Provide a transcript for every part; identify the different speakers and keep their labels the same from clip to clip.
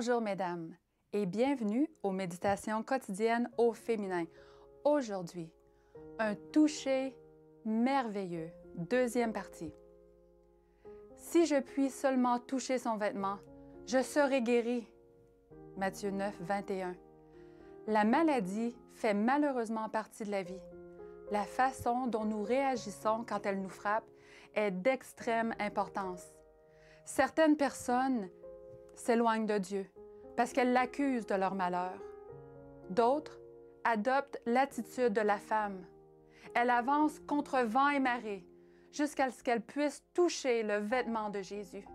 Speaker 1: Bonjour mesdames et bienvenue aux méditations quotidiennes au féminin. Aujourd'hui, un toucher merveilleux, deuxième partie. Si je puis seulement toucher son vêtement, je serai guérie. Matthieu 9, 21. La maladie fait malheureusement partie de la vie. La façon dont nous réagissons quand elle nous frappe est d'extrême importance. Certaines personnes s'éloignent de Dieu parce qu'elles l'accusent de leur malheur. D'autres adoptent l'attitude de la femme. Elle avance contre vent et marée jusqu'à ce qu'elle puisse toucher le vêtement de Jésus.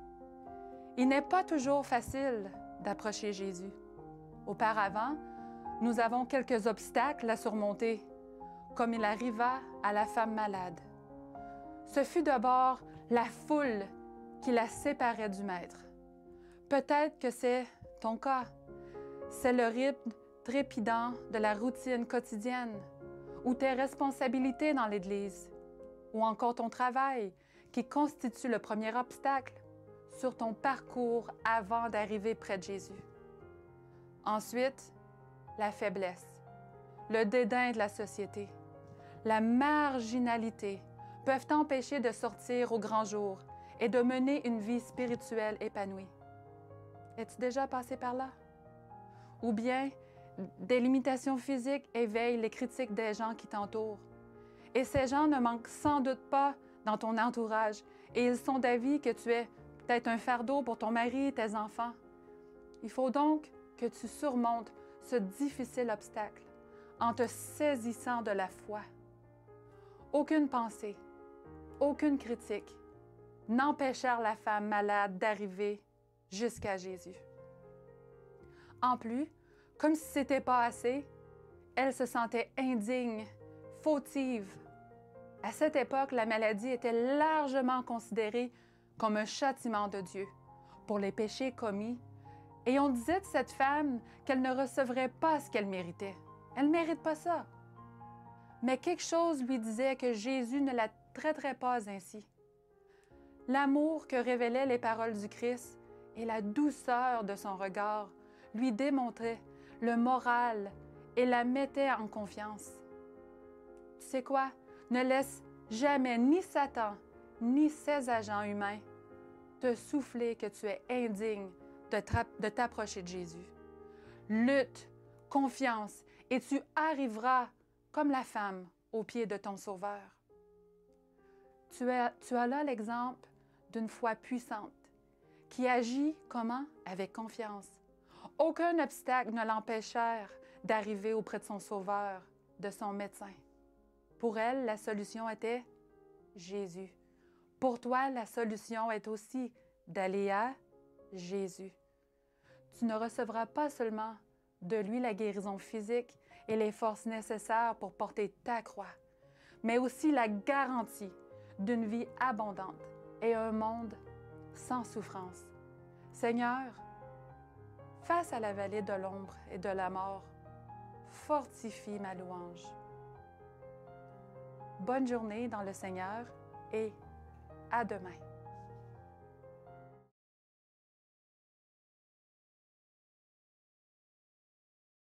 Speaker 1: Il n'est pas toujours facile d'approcher Jésus. Auparavant, nous avons quelques obstacles à surmonter, comme il arriva à la femme malade. Ce fut d'abord la foule qui la séparait du Maître. Peut-être que c'est ton cas. C'est le rythme trépidant de la routine quotidienne, ou tes responsabilités dans l'Église, ou encore ton travail qui constitue le premier obstacle sur ton parcours avant d'arriver près de Jésus. Ensuite, la faiblesse, le dédain de la société, la marginalité peuvent t'empêcher de sortir au grand jour et de mener une vie spirituelle épanouie. Es-tu déjà passé par là? Ou bien, des limitations physiques éveillent les critiques des gens qui t'entourent. Et ces gens ne manquent sans doute pas dans ton entourage et ils sont d'avis que tu es peut-être un fardeau pour ton mari et tes enfants. Il faut donc que tu surmontes ce difficile obstacle en te saisissant de la foi. Aucune pensée, aucune critique n'empêchèrent la femme malade d'arriver jusqu'à Jésus. En plus, comme si ce n'était pas assez, elle se sentait indigne, fautive. À cette époque, la maladie était largement considérée comme un châtiment de Dieu pour les péchés commis, et on disait de cette femme qu'elle ne recevrait pas ce qu'elle méritait. Elle ne mérite pas ça. Mais quelque chose lui disait que Jésus ne la traiterait pas ainsi. L'amour que révélaient les paroles du Christ et la douceur de son regard lui démontraient le moral et la mettaient en confiance. Tu sais quoi? Ne laisse jamais ni Satan ni ses agents humains te souffler que tu es indigne de t'approcher de Jésus. Lutte, confiance, et tu arriveras comme la femme aux pieds de ton Sauveur. Tu as là l'exemple d'une foi puissante qui agit comment? Avec confiance. Aucun obstacle ne l'empêchèrent d'arriver auprès de son Sauveur, de son médecin. Pour elle, la solution était Jésus. Pour toi, la solution est aussi d'aller à Jésus. Tu ne recevras pas seulement de lui la guérison physique et les forces nécessaires pour porter ta croix, mais aussi la garantie d'une vie abondante et un monde sans souffrance. Seigneur, face à la vallée de l'ombre et de la mort, fortifie ma louange. Bonne journée dans le Seigneur et à demain.